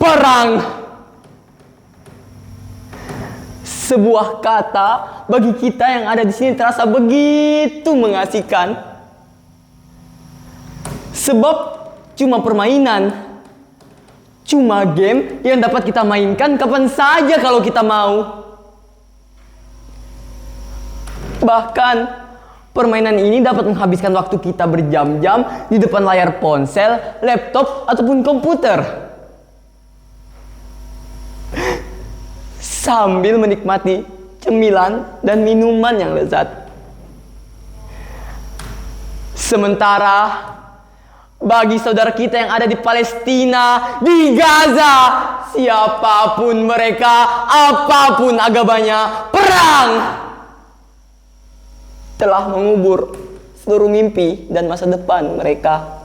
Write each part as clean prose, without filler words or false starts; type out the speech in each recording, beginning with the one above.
Perang. Sebuah kata bagi kita yang ada di sini terasa begitu mengasihkan. Sebab cuma permainan, cuma game yang dapat kita mainkan kapan saja kalau kita mau. Bahkan permainan ini dapat menghabiskan waktu kita berjam-jam di depan layar ponsel, laptop, ataupun komputer, sambil menikmati cemilan dan minuman yang lezat. Sementara bagi saudara kita yang ada di Palestina, di Gaza, siapapun mereka, apapun agamanya, perang telah mengubur seluruh mimpi dan masa depan mereka.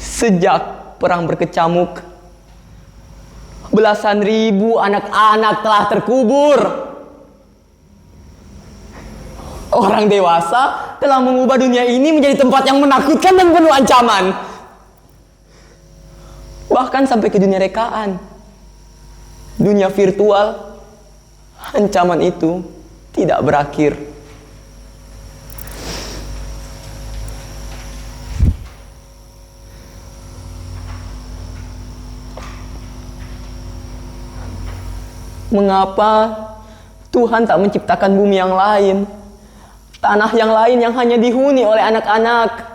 Sejak perang berkecamuk, belasan ribu anak-anak telah terkubur. Orang dewasa telah mengubah dunia ini menjadi tempat yang menakutkan dan penuh ancaman. Bahkan sampai ke dunia rekaan, dunia virtual, ancaman itu tidak berakhir. Mengapa Tuhan tak menciptakan bumi yang lain, tanah yang lain yang hanya dihuni oleh anak-anak,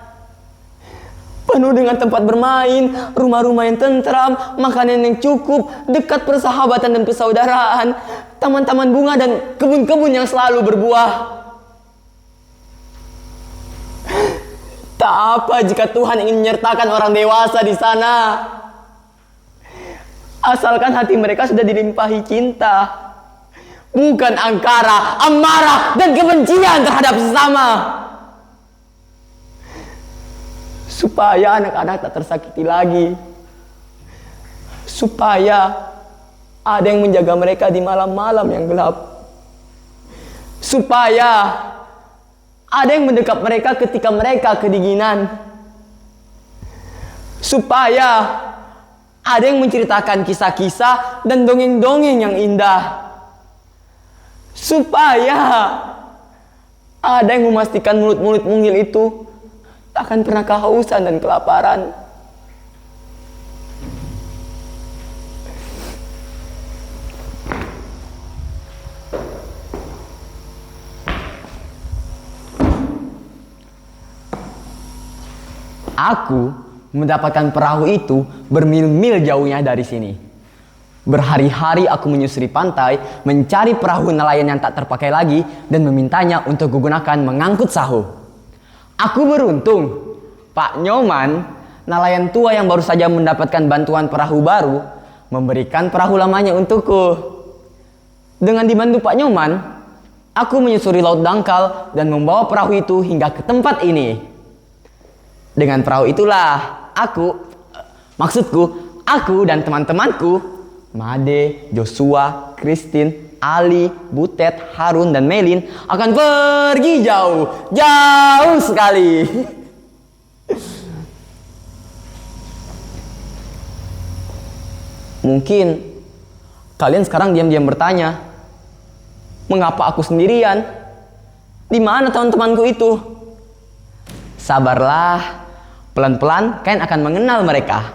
penuh dengan tempat bermain, rumah-rumah yang tentram, makanan yang cukup, dekat persahabatan dan persaudaraan, taman-taman bunga dan kebun-kebun yang selalu berbuah. Tak apa jika Tuhan ingin menyertakan orang dewasa di sana, asalkan hati mereka sudah dilimpahi cinta, bukan angkara, amarah, dan kebencian terhadap sesama. Supaya anak-anak tak tersakiti lagi, supaya ada yang menjaga mereka di malam-malam yang gelap, supaya ada yang mendekat mereka ketika mereka kedinginan, supaya ada yang menceritakan kisah-kisah dan dongeng-dongeng yang indah, supaya ada yang memastikan mulut-mulut mungil itu tak akan pernah kehausan dan kelaparan. Aku mendapatkan perahu itu bermil-mil jauhnya dari sini. Berhari-hari aku menyusuri pantai, mencari perahu nelayan yang tak terpakai lagi dan memintanya untuk kugunakan mengangkut sahu. Aku beruntung, Pak Nyoman, nelayan tua yang baru saja mendapatkan bantuan perahu baru, memberikan perahu lamanya untukku. Dengan dibantu Pak Nyoman, aku menyusuri laut dangkal dan membawa perahu itu hingga ke tempat ini. Dengan perahu itulah aku dan teman-temanku, Made, Joshua, Christine, Ali, Butet, Harun, dan Melin akan pergi jauh sekali. Mungkin kalian sekarang diam-diam bertanya, mengapa aku sendirian? Di mana teman-temanku itu? Sabarlah, pelan-pelan kalian akan mengenal mereka.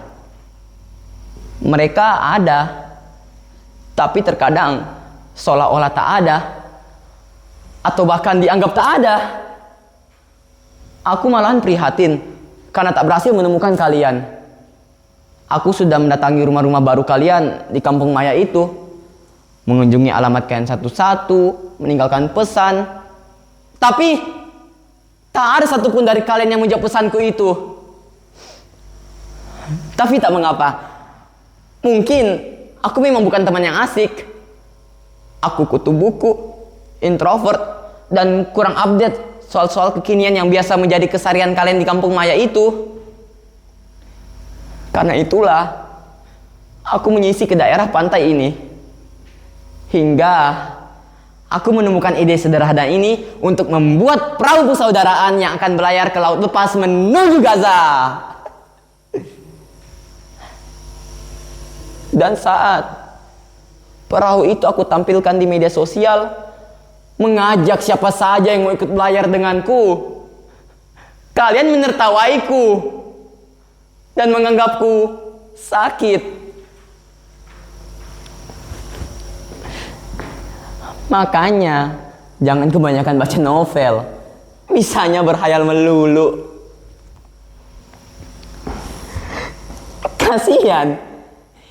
Mereka ada, tapi terkadang seolah-olah tak ada, atau bahkan dianggap tak ada. Aku malahan prihatin karena tak berhasil menemukan kalian. Aku sudah mendatangi rumah-rumah baru kalian di Kampung Maya itu, mengunjungi alamat kalian satu-satu, meninggalkan pesan, tapi tak ada satupun dari kalian yang menjawab pesanku itu. Tapi tak mengapa, mungkin aku memang bukan teman yang asik. Aku kutu buku, introvert, dan kurang update soal-soal kekinian yang biasa menjadi keseharian kalian di Kampung Maya itu. Karena itulah aku menyisir ke daerah pantai ini, hingga aku menemukan ide sederhana ini untuk membuat perahu persaudaraan yang akan berlayar ke laut lepas menuju Gaza. Dan saat perahu itu aku tampilkan di media sosial, mengajak siapa saja yang mau ikut berlayar denganku, kalian menertawaiku dan menganggapku sakit. Makanya jangan kebanyakan baca novel, bisanya berhayal melulu. Kasihan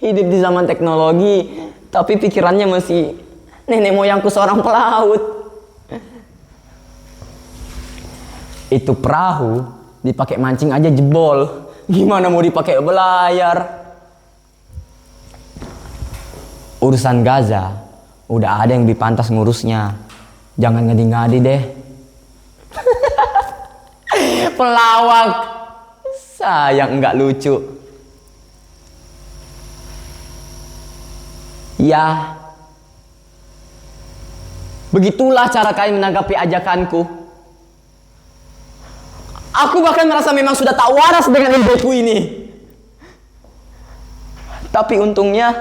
hidup di zaman teknologi, tapi pikirannya masih nenek moyangku seorang pelaut. Itu perahu dipakai mancing aja jebol, gimana mau dipakai belayar? Urusan Gaza udah ada yang lebih pantas ngurusnya. Jangan ngadi-ngadi deh. Pelawak, sayang nggak lucu. Ya, begitulah cara kalian menanggapi ajakanku. Aku bahkan merasa memang sudah tak waras dengan hidup ini. Tapi untungnya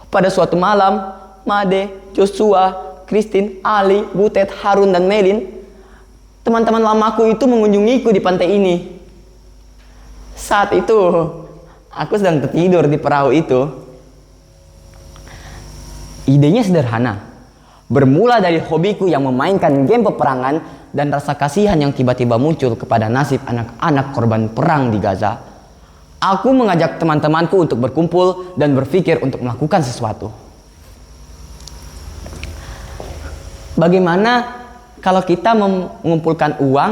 pada suatu malam, Made, Joshua, Christine, Ali, Butet, Harun, dan Melin, teman-teman lamaku itu mengunjungiku di pantai ini. Saat itu aku sedang tertidur di perahu itu. Idenya sederhana, bermula dari hobiku yang memainkan game peperangan dan rasa kasihan yang tiba-tiba muncul kepada nasib anak-anak korban perang di Gaza. Aku mengajak teman-temanku untuk berkumpul dan berpikir untuk melakukan sesuatu. Bagaimana kalau kita mengumpulkan uang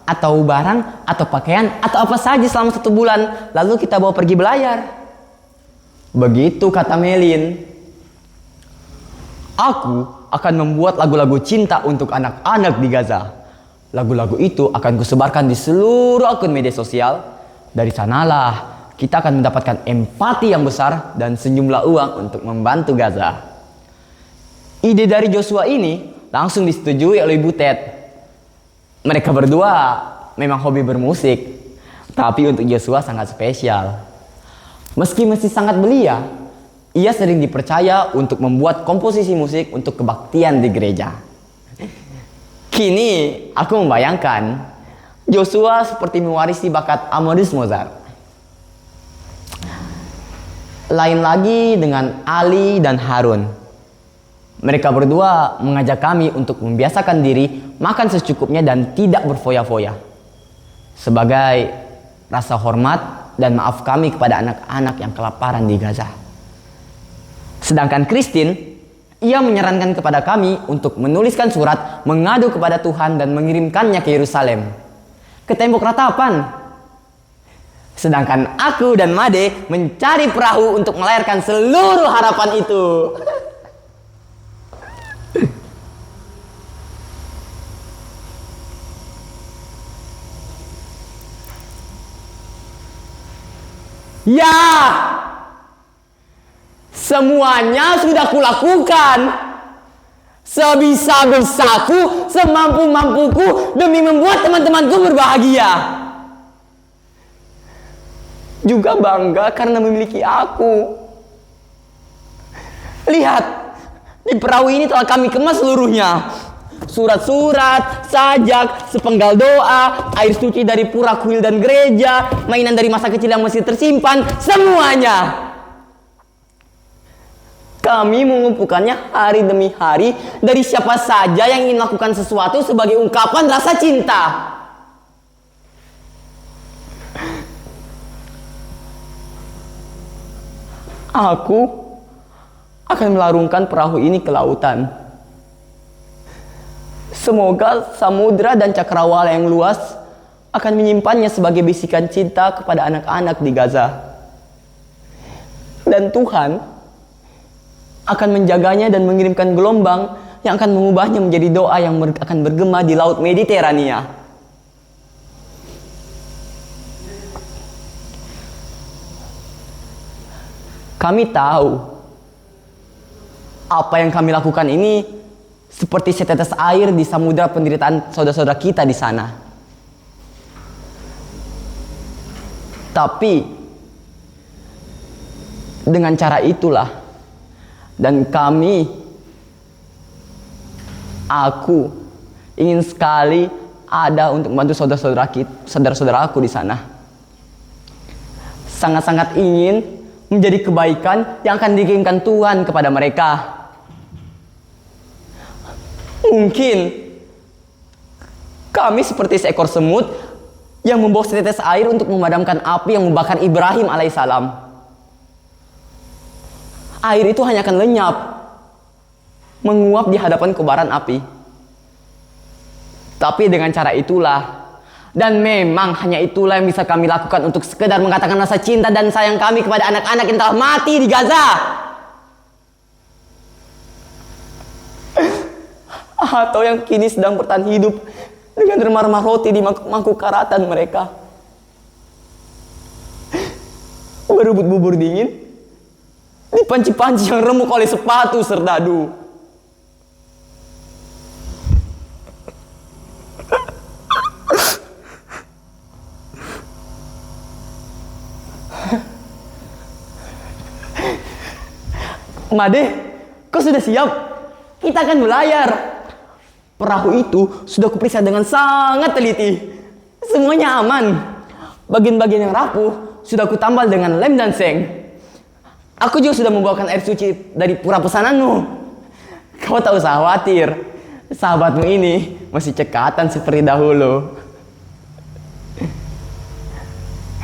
atau barang atau pakaian atau apa saja selama 1 bulan, lalu kita bawa pergi berlayar? Begitu kata Melin. Aku akan membuat lagu-lagu cinta untuk anak-anak di Gaza. Lagu-lagu itu akan kusebarkan di seluruh akun media sosial. Dari sanalah kita akan mendapatkan empati yang besar dan sejumlah uang untuk membantu Gaza. Ide dari Joshua ini langsung disetujui oleh Butet. Mereka berdua memang hobi bermusik, tapi untuk Joshua sangat spesial. Meski masih sangat belia, ia sering dipercaya untuk membuat komposisi musik untuk kebaktian di gereja. Kini aku membayangkan Joshua seperti mewarisi bakat Amadeus Mozart. Lain lagi dengan Ali dan Harun. Mereka berdua mengajak kami untuk membiasakan diri makan secukupnya dan tidak berfoya-foya, sebagai rasa hormat dan maaf kami kepada anak-anak yang kelaparan di Gaza. Sedangkan Christine, ia menyarankan kepada kami untuk menuliskan surat mengadu kepada Tuhan dan mengirimkannya ke Yerusalem, ke tembok ratapan. Sedangkan aku dan Made mencari perahu untuk melayarkan seluruh harapan itu. Ya, semuanya sudah kulakukan. Sebisa-bisaku, semampu-mampuku demi membuat teman-temanku berbahagia. Juga bangga karena memiliki aku. Lihat, di perahu ini telah kami kemas seluruhnya. Surat-surat, sajak, sepenggal doa, air suci dari pura kuil dan gereja, mainan dari masa kecil yang masih tersimpan, semuanya. Kami mengumpulkannya hari demi hari dari siapa saja yang ingin melakukan sesuatu sebagai ungkapan rasa cinta. Aku akan melarungkan perahu ini ke lautan. Semoga samudra dan cakrawala yang luas akan menyimpannya sebagai bisikan cinta kepada anak-anak di Gaza. Dan Tuhan akan menjaganya dan mengirimkan gelombang yang akan mengubahnya menjadi doa yang akan bergema di laut Mediterania. Kami tahu apa yang kami lakukan ini seperti setetes air di samudra penderitaan saudara-saudara kita di sana. Tapi dengan cara itulah, dan aku ingin sekali ada untuk membantu saudara-saudaraku di sana. Sangat-sangat ingin menjadi kebaikan yang akan dikirimkan Tuhan kepada mereka. Mungkin kami seperti seekor semut yang membawa setetes air untuk memadamkan api yang membakar Ibrahim alaihissalam. Air itu hanya akan lenyap, menguap di hadapan kobaran api. Tapi dengan cara itulah, dan memang hanya itulah yang bisa kami lakukan untuk sekedar mengatakan rasa cinta dan sayang kami kepada anak-anak yang telah mati di Gaza. Atau yang kini sedang bertahan hidup dengan remah-remah roti di mangkuk karatan mereka. Berebut bubur dingin di panci-panci yang remuk oleh sepatu serdadu. Made, kau sudah siap? Kita akan berlayar. Perahu itu sudah kuperiksa dengan sangat teliti. Semuanya aman. Bagian-bagian yang rapuh sudah kutambal dengan lem dan seng. Aku juga sudah membawakan air suci dari pura pesananmu. Kau tak usah khawatir. Sahabatmu ini masih cekatan seperti dahulu.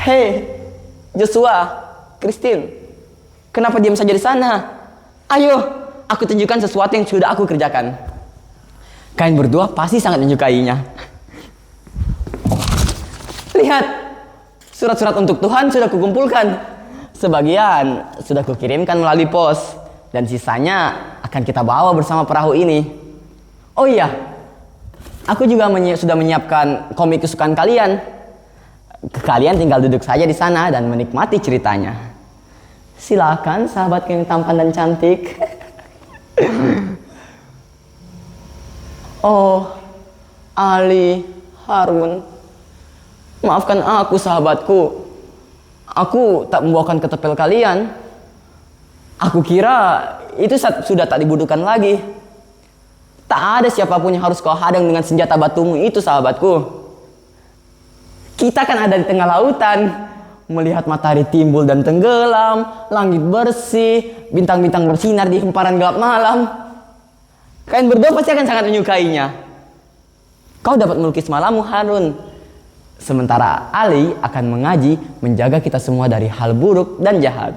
Hei, Joshua, Christine, kenapa diam saja di sana? Ayo, aku tunjukkan sesuatu yang sudah aku kerjakan. Kalian berdua pasti sangat menyukainya. Lihat, surat-surat untuk Tuhan sudah kukumpulkan. Sebagian sudah kukirimkan melalui pos, dan sisanya akan kita bawa bersama perahu ini. Oh iya, aku juga sudah menyiapkan komik kesukaan kalian. Kalian tinggal duduk saja di sana dan menikmati ceritanya. Silakan sahabat yang tampan dan cantik. Oh, Ali, Harun, maafkan aku sahabatku. Aku tak membawakan ketepel kalian. Aku kira itu sudah tak dibutuhkan lagi. Tak ada siapapun yang harus kau hadang dengan senjata batumu itu sahabatku. Kita kan ada di tengah lautan, melihat matahari timbul dan tenggelam, langit bersih, bintang-bintang bersinar di hemparan gelap malam. Kalian berdua pasti akan sangat menyukainya. Kau dapat melukis malammu, Harun. Sementara Ali akan mengaji, menjaga kita semua dari hal buruk dan jahat.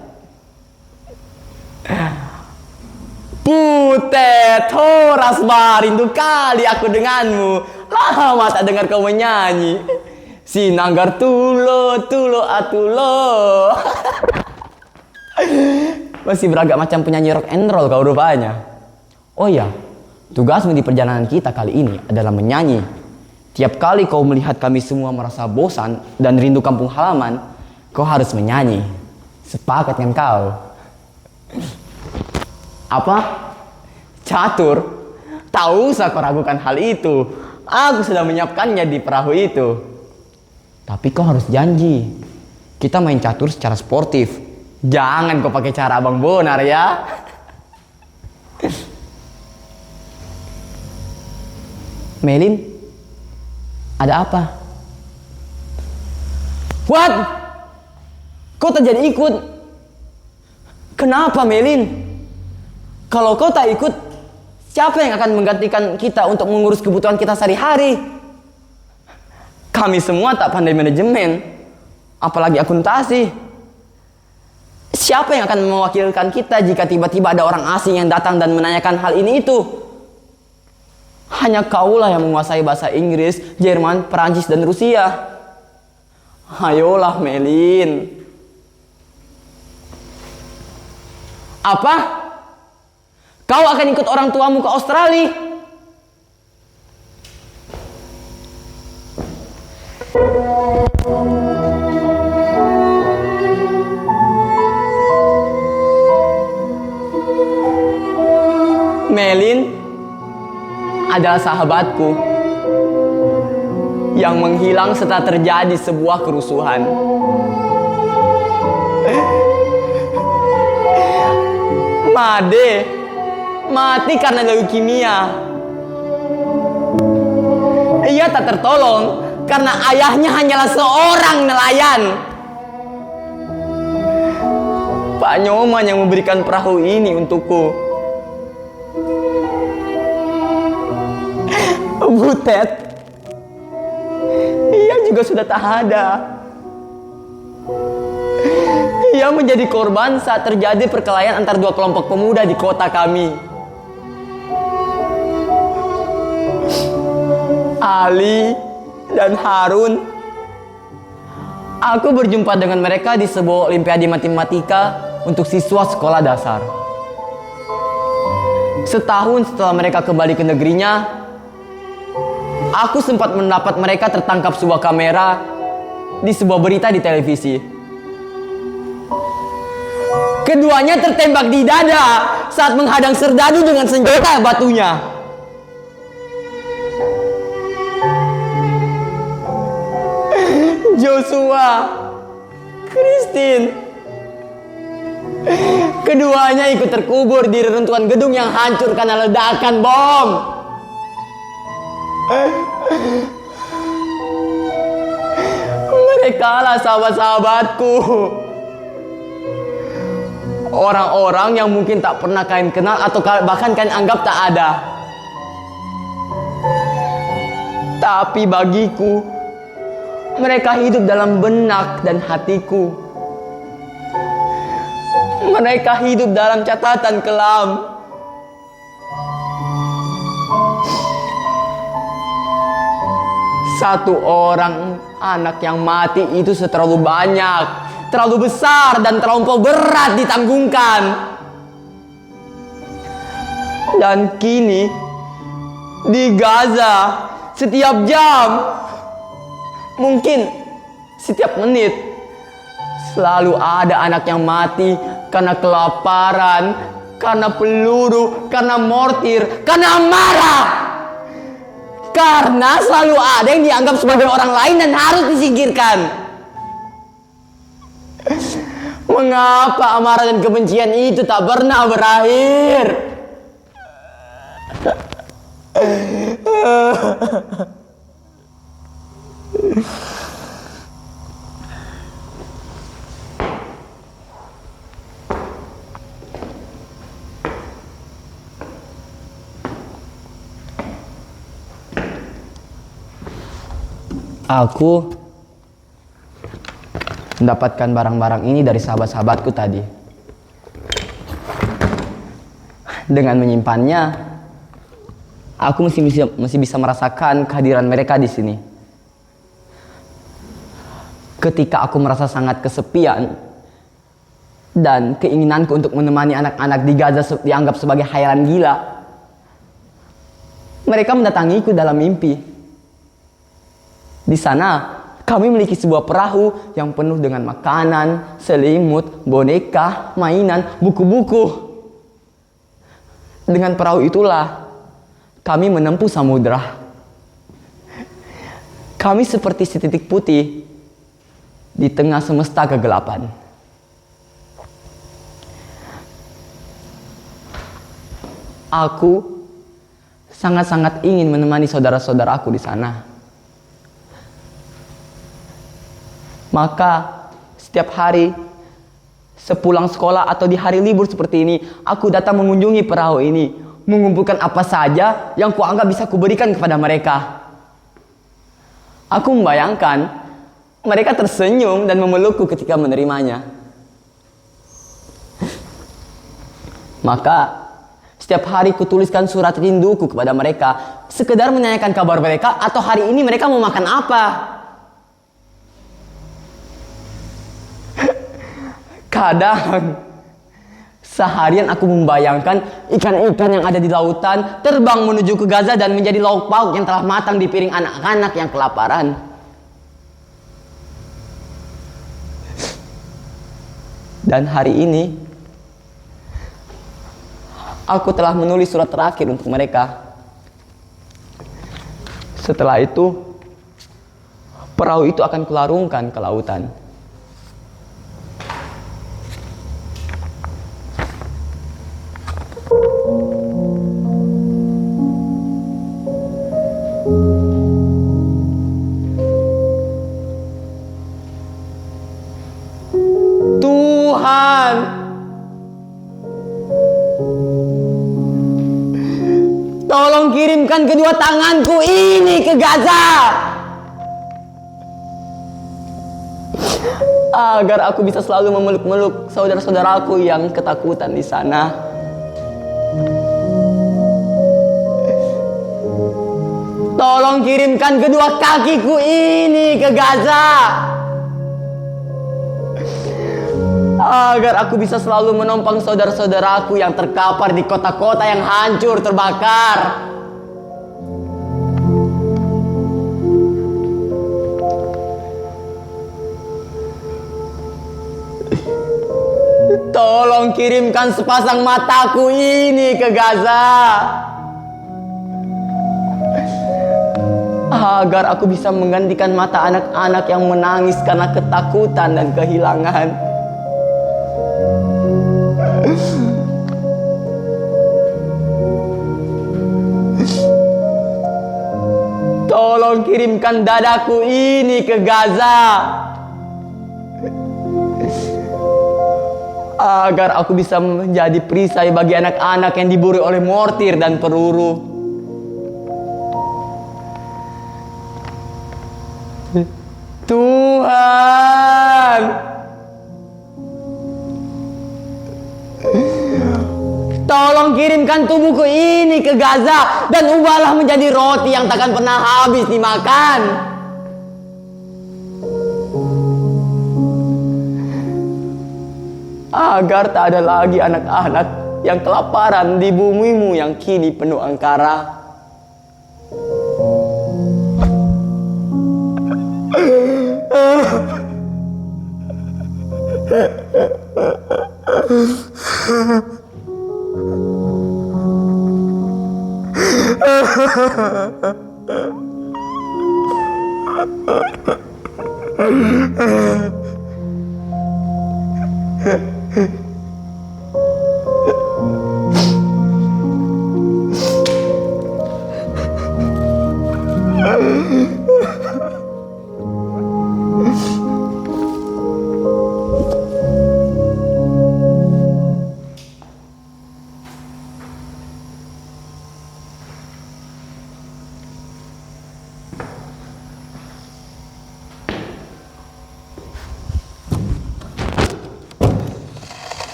Putet, horas rindu kali aku denganmu. Lama tak dengar kau menyanyi. Sinanggar tulo, tulo atulo. Masih beragak macam penyanyi rock and roll kau rupanya. Oh iya, tugasmu di perjalanan kita kali ini adalah menyanyi. Tiap kali kau melihat kami semua merasa bosan dan rindu kampung halaman, kau harus menyanyi. Sepakat dengan kau? Apa? Catur? Tak usah kau ragukan hal itu. Aku sudah menyiapkannya di perahu itu. Tapi kau harus janji, kita main catur secara sportif. Jangan kau pakai cara Abang Bonar ya. Melin, ada apa? What? Kau tak jadi ikut? Kenapa Melin? Kalau kau tak ikut, siapa yang akan menggantikan kita untuk mengurus kebutuhan kita sehari-hari? Kami semua tak pandai manajemen, apalagi akuntansi. Siapa yang akan mewakilkan kita jika tiba-tiba ada orang asing yang datang dan menanyakan hal ini itu? Hanya kaulah yang menguasai bahasa Inggris, Jerman, Perancis, dan Rusia. Ayolah Melin. Apa? Kau akan ikut orang tuamu ke Australia? Melin, adalah sahabatku yang menghilang setelah terjadi sebuah kerusuhan. Made mati karena leukemia. Ia tak tertolong karena ayahnya hanyalah seorang nelayan. Pak Nyoman yang memberikan perahu ini untukku. Butet, ia juga sudah tak ada. Ia menjadi korban saat terjadi perkelahian antar dua kelompok pemuda di kota kami. Ali dan Harun. Aku berjumpa dengan mereka di sebuah olimpiade matematika untuk siswa sekolah dasar. Setahun setelah mereka kembali ke negerinya, aku sempat mendapat mereka tertangkap sebuah kamera di sebuah berita di televisi. Keduanya tertembak di dada saat menghadang serdadu dengan senjata batunya. Joshua, Christine, keduanya ikut terkubur di reruntuhan gedung yang hancur karena ledakan bom. Mereka lah sahabat-sahabatku. Orang-orang yang mungkin tak pernah kalian kenal atau bahkan kalian anggap tak ada. Tapi bagiku, mereka hidup dalam benak dan hatiku. Mereka hidup dalam catatan kelam. Satu orang anak yang mati itu terlalu banyak, terlalu besar, dan terlalu berat ditanggungkan. Dan kini di Gaza, setiap jam, mungkin setiap menit, selalu ada anak yang mati karena kelaparan, karena peluru, karena mortir, karena marah. Karena selalu ada yang dianggap sebagai orang lain dan harus disingkirkan. Mengapa amarah dan kebencian itu tak pernah berakhir? Aku mendapatkan barang-barang ini dari sahabat-sahabatku tadi. Dengan menyimpannya, aku masih bisa merasakan kehadiran mereka di sini. Ketika aku merasa sangat kesepian dan keinginanku untuk menemani anak-anak di Gaza dianggap sebagai khayalan gila, mereka mendatangiku dalam mimpi. Di sana, kami memiliki sebuah perahu yang penuh dengan makanan, selimut, boneka, mainan, buku-buku. Dengan perahu itulah kami menempuh samudera. Kami seperti setitik putih di tengah semesta kegelapan. Aku sangat-sangat ingin menemani saudara-saudaraku di sana. Maka setiap hari sepulang sekolah atau di hari libur seperti ini, aku datang mengunjungi perahu ini, mengumpulkan apa saja yang kuanggap bisa kuberikan kepada mereka. Aku membayangkan mereka tersenyum dan memelukku ketika menerimanya. Maka setiap hari kutuliskan surat rinduku kepada mereka, sekedar menanyakan kabar mereka atau hari ini mereka mau makan apa. Kadang seharian aku membayangkan ikan-ikan yang ada di lautan terbang menuju ke Gaza dan menjadi lauk pauk yang telah matang di piring anak-anak yang kelaparan. Dan hari ini aku telah menulis surat terakhir untuk mereka. Setelah itu, perahu itu akan kularungkan ke lautan. Tuhan, tolong kirimkan kedua tanganku ini ke Gaza, agar aku bisa selalu memeluk-meluk saudara-saudaraku yang ketakutan di sana. Tolong kirimkan kedua kakiku ini ke Gaza, agar aku bisa selalu menopang saudara-saudaraku yang terkapar di kota-kota yang hancur terbakar. Tolong kirimkan sepasang mataku ini ke Gaza, agar aku bisa menggantikan mata anak-anak yang menangis karena ketakutan dan kehilangan. Tolong kirimkan dadaku ini ke Gaza, agar aku bisa menjadi perisai bagi anak-anak yang diburu oleh mortir dan peluru. Tuhan, tolong kirimkan tubuhku ini ke Gaza dan ubahlah menjadi roti yang takkan pernah habis dimakan. Agar tak ada lagi anak-anak yang kelaparan di bumimu yang kini penuh angkara.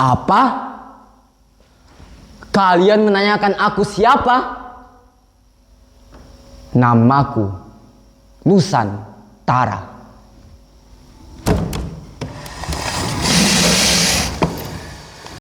Apa? Kalian menanyakan aku siapa? Namaku Nusantara.